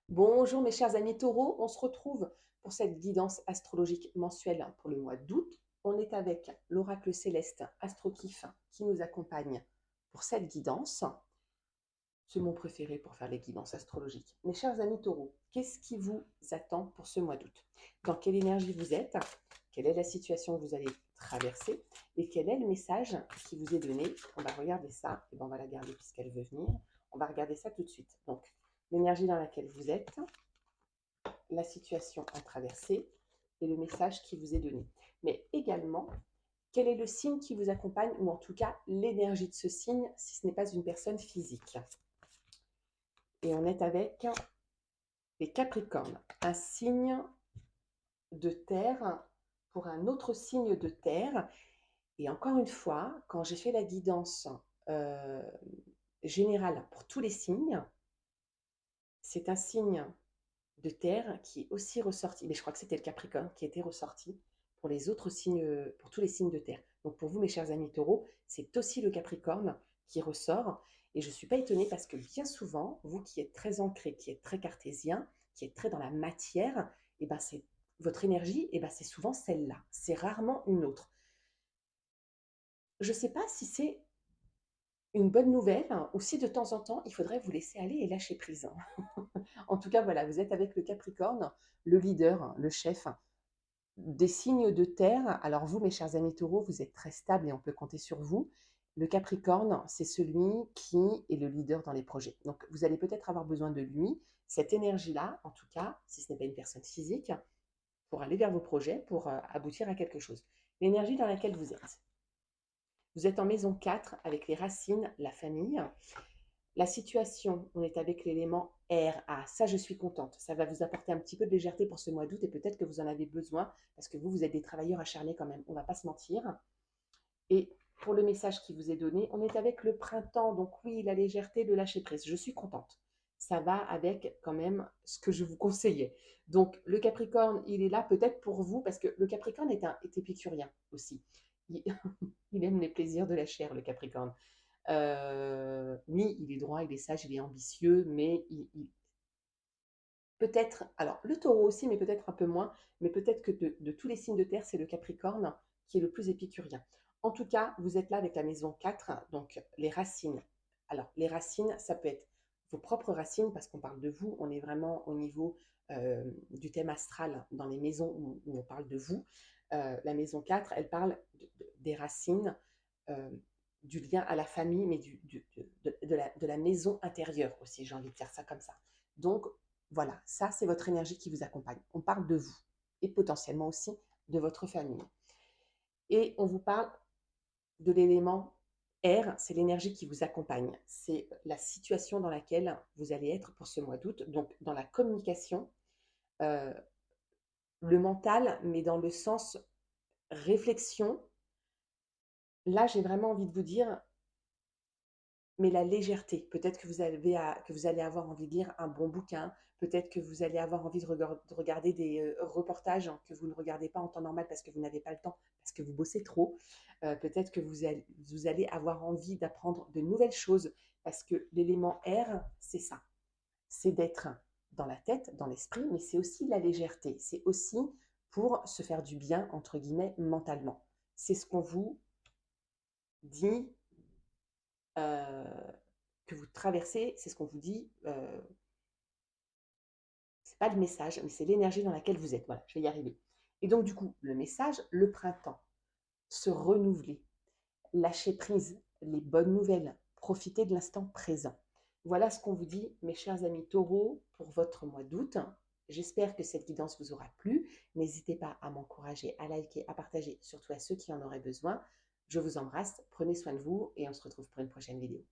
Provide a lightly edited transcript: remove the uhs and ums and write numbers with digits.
Bonjour mes chers amis taureaux, on se retrouve pour cette guidance astrologique mensuelle pour le mois d'août. On est avec l'oracle céleste AstroKif qui nous accompagne pour cette guidance. C'est mon préféré pour faire les guidances astrologiques. Mes chers amis taureaux, qu'est-ce qui vous attend pour ce mois d'août? Dans quelle énergie vous êtes? Quelle est la situation que vous allez traverser? Et quel est le message qui vous est donné? On va regarder ça, et ben on va la garder puisqu'elle veut venir. On va regarder ça tout de suite. Donc, l'énergie dans laquelle vous êtes, la situation à traverser et le message qui vous est donné. Mais également, quel est le signe qui vous accompagne, ou en tout cas l'énergie de ce signe, si ce n'est pas une personne physique. Et on est avec les Capricornes, un signe de terre pour un autre signe de terre. Et encore une fois, quand j'ai fait la guidance générale pour tous les signes, c'est un signe de terre qui est aussi ressorti, mais je crois que c'était le Capricorne qui était ressorti pour les autres signes, pour tous les signes de terre. Donc pour vous, mes chers amis taureaux, c'est aussi le Capricorne qui ressort. Et je ne suis pas étonnée parce que bien souvent, vous qui êtes très ancré, qui êtes très cartésien, qui êtes très dans la matière, et ben c'est votre énergie, et ben c'est souvent celle-là. C'est rarement une autre. Je ne sais pas si c'est une bonne nouvelle ou si de temps en temps, il faudrait vous laisser aller et lâcher prise. En tout cas, voilà, vous êtes avec le Capricorne, le leader, le chef, des signes de terre. Alors vous, mes chers amis taureaux, vous êtes très stables et on peut compter sur vous. Le Capricorne, c'est celui qui est le leader dans les projets. Donc vous allez peut-être avoir besoin de lui, cette énergie-là, en tout cas, si ce n'est pas une personne physique, pour aller vers vos projets, pour aboutir à quelque chose. L'énergie dans laquelle vous êtes. Vous êtes en maison 4 avec les racines, la famille. La situation, on est avec l'élément air. Ah, ça, je suis contente. Ça va vous apporter un petit peu de légèreté pour ce mois d'août et peut-être que vous en avez besoin parce que vous êtes des travailleurs acharnés quand même. On ne va pas se mentir. Et pour le message qui vous est donné, on est avec le printemps. Donc oui, la légèreté, le lâcher prise. Je suis contente. Ça va avec quand même ce que je vous conseillais. Donc le Capricorne, il est là peut-être pour vous parce que le Capricorne est épicurien aussi. Il, il aime les plaisirs de la chair, le Capricorne. Oui, il est droit, il est sage, il est ambitieux, mais peut-être, alors le taureau aussi, mais peut-être un peu moins, mais peut-être que de tous les signes de terre, c'est le Capricorne qui est le plus épicurien. En tout cas, vous êtes là avec la maison 4, donc les racines. Alors, les racines, ça peut être vos propres racines, parce qu'on parle de vous, on est vraiment au niveau du thème astral dans les maisons où on parle de vous. La maison 4, elle parle des racines, euh, du lien à la famille, mais de la maison intérieure aussi, j'ai envie de dire ça comme ça. Donc, voilà, ça c'est votre énergie qui vous accompagne. On parle de vous et potentiellement aussi de votre famille. Et on vous parle de l'élément air, c'est l'énergie qui vous accompagne. C'est la situation dans laquelle vous allez être pour ce mois d'août. Donc dans la communication, euh, le mental, mais dans le sens réflexion, là j'ai vraiment envie de vous dire, mais la légèreté. Peut-être que que vous allez avoir envie de lire un bon bouquin. Peut-être que vous allez avoir envie de regarder des reportages que vous ne regardez pas en temps normal parce que vous n'avez pas le temps, parce que vous bossez trop. Peut-être que vous allez avoir envie d'apprendre de nouvelles choses parce que l'élément R, c'est ça. C'est d'être dans la tête, dans l'esprit, mais c'est aussi la légèreté. C'est aussi pour se faire du bien, entre guillemets, mentalement. C'est ce qu'on vous dit que vous traversez, c'est ce qu'on vous dit, c'est pas le message, mais c'est l'énergie dans laquelle vous êtes. Voilà, je vais y arriver. Et donc, du coup, le message, le printemps, se renouveler, lâcher prise, les bonnes nouvelles, profiter de l'instant présent. Voilà ce qu'on vous dit, mes chers amis taureaux, pour votre mois d'août. J'espère que cette guidance vous aura plu. N'hésitez pas à m'encourager, à liker, à partager, surtout à ceux qui en auraient besoin. Je vous embrasse, prenez soin de vous et on se retrouve pour une prochaine vidéo.